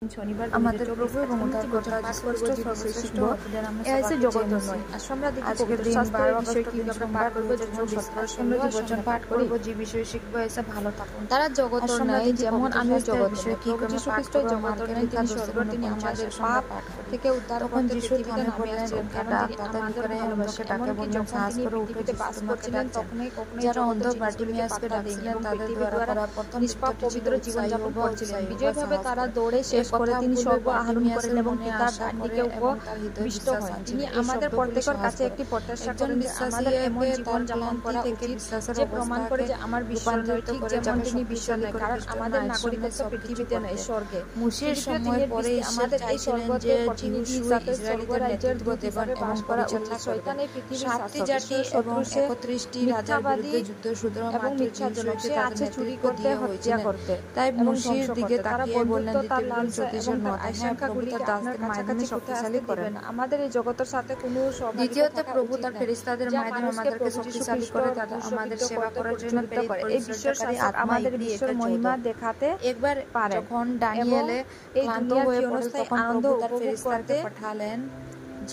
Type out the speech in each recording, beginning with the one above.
শনিবার আমাদের প্রভু এবং তার কর্তা যিশু সর্বশ্রেষ্ঠ জগতের নয়। আজকের দিন 12 আগস্ট সোমবার 2017 বচন পাঠ করব, যে বিষয় শিখব এসে ভালো থাকুন। তারা জগতের নয়, যেমন আমিও জগতের নয়। প্রভু যীশু খ্রিস্ট জগতের নয়, তিনি স্বর্গে, তিনি আমাদের পাপ থেকে উদ্ধার করতে পৃথিবীতে নামে আসেন, কারণ তিনি আমাদের ভালোবাসেন। এমনকি যখন তিনি পৃথিবীতে বাস করছিলেন, তখনই যারা অন্ধ বার্টিমিয়াসকে ডাকছিলেন, তাদের দ্বারা নিষ্পাপ পবিত্র জীবনযাপন করছিলেন। বিজয়ভাবে তারা দৌড়ে শেষ করে তিনি স্বর্গ আরোহণ করেন এবং পিতার ডানদিকে উপবিষ্ট হন। তিনি আমাদের প্রত্যেকের কাছে একটি প্রত্যাশা করেন যে আমাদের এমন জীবন যাপন করা উচিত যে প্রমাণ করে যে আমার বিশ্ব নয়, ঠিক যেমন তিনি বিশ্ব নয়, কারণ আমাদের নাগরিকত্ব পৃথিবীতে নয়, স্বর্গে। মুসির সময় পরে আমাদের এই স্বর্গকে প্রতিনিধি হিসাবে স্বর্গ রাজ্যের দূত হিসাবে বাস করা উচিত। শয়তান এই পৃথিবীর সাতটি জাতি এবং 31টি রাজার বিরুদ্ধে যুদ্ধ সুতরাং এবং মিথ্যাজনক, সে আছে চুরি করতে, হত্যা করতে। তাই মুসির দিকে তাকিয়ে বললেন, আমাদের এই জগতের সাথে কোনো দ্বিতীয়ত প্রভু তার ফেরেশতাদের মাধ্যমে আমাদেরকে শক্তিশালী করে, তাদের আমাদের সেবা করার জন্য এই বিশ্বের শাসক আমাদের বিশ্বের মহিমা দেখাতে একবার যখন দানিয়েলে ক্লান্ত হয়ে পড়ল, তখন প্রভু তার ফেরেশতাকে পাঠালেন,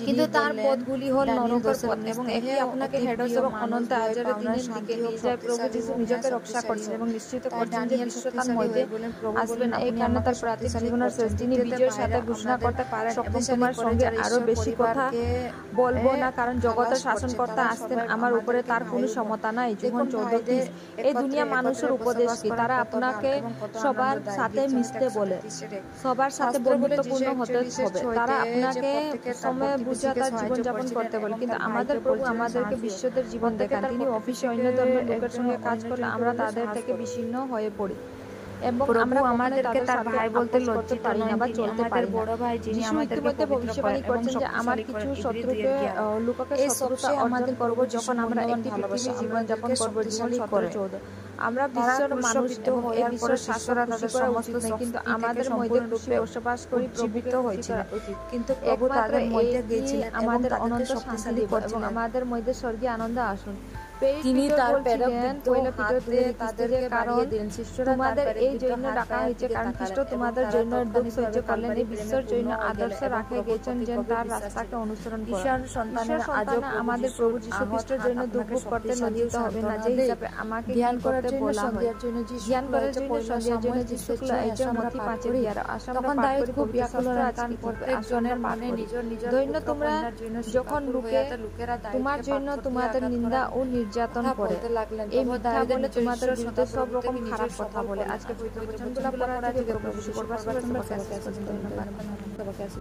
কিন্তু তার পথগুলি হল নরকের পথ এবং একে আপনাকে হেডস এবং অনন্ত আজারের দিনের দিকে নিয়ে যায়। প্রভু যিশু নিজেকে রক্ষা করছেন এবং নিশ্চিত করছেন যে বিশ্ব তার মধ্যে আসবেন। এই কারণে তার প্রার্থী জীবনের শেষ তিনি বিজয়ের সাথে ঘোষণা করতে পারেন, এবং তোমার সঙ্গে আরো বেশি কথা বলবো না, কারণ জগতের শাসনকর্তা আসতেন আমার উপরে, তার কোনো সমতা নাই। যখন 14 এই দুনিয়া মানুষের উপদেশ কি, তারা আপনাকে সবার সাথে মিশতে বলে, সবার সাথে বন্ধুত্বপূর্ণ হতে হবে, তারা আপনাকে সময় বুঝা তার জীবনযাপন করতে বলে। কিন্তু আমাদের প্রভু আমাদেরকে বিশ্বদের জীবন দেখান। তিনি অফিসে অন্য ধর্মের লোকের সঙ্গে কাজ করলে আমরা তাদের থেকে বিচ্ছিন্ন হয়ে পড়ি এবং আমরা আমাদেরকে তার ভাই বলতে লজ্জিত পারি না বা চলতে পারি না। বড় ভাই যিনি আমাদেরকে ভবিষ্যবাণী করছেন যে আমার কিছু শত্রুকে লোককে শত্রুতা আমাদের করব যখন আমরা একটি পৃথিবী জীবন যাপন করব। জীবন 17-14 আমরা বিশ্বের মানুষ এবং এই বিশ্বের শাসকরা তাদের সমস্ত, কিন্তু আমাদের মধ্যে রূপে বসবাস করি জীবিত হয়েছিল, কিন্তু প্রভু তাদের মধ্যে গিয়েছিলেন আমাদের অনন্ত শক্তিশালী এবং আমাদের মধ্যে স্বর্গীয় আনন্দ আসুন। তিনি তার তাদেরকে বাড়িয়ে দিলেন। তোমাদের এই জন্য ডাকা হয়েছে, কারণ খ্রিস্ট তোমাদের জন্য দুঃখ সহ্য করলেন, এই বিশ্বের জন্য আদর্শ রাখে গেছেন যেন তার রাস্তাকে অনুসরণ করে। আমাদের প্রভু যীশু খ্রিস্টের জন্য দুঃখ করতে লজ্জিত হবে না, যে হিসাবে আমাকে জ্ঞান করতে বলা হয়। জ্ঞান করার জন্য সন্ধ্যার জন্য যীশু একজন মতি 5 আশা তখন দায়িত্ব খুব ব্যাকুল কারণ প্রত্যেকজনের মানে দৈন্য তোমরা যখন লোকেরা তোমার জন্য তোমাদের নিন্দা ও নির্যাতন করে, এই মিথ্যা বলে তোমাদের বিরুদ্ধে সব রকম খারাপ কথা বলে। আজকে পবিত্র বচনগুলো পড়া থেকে প্রভু শুক্রবার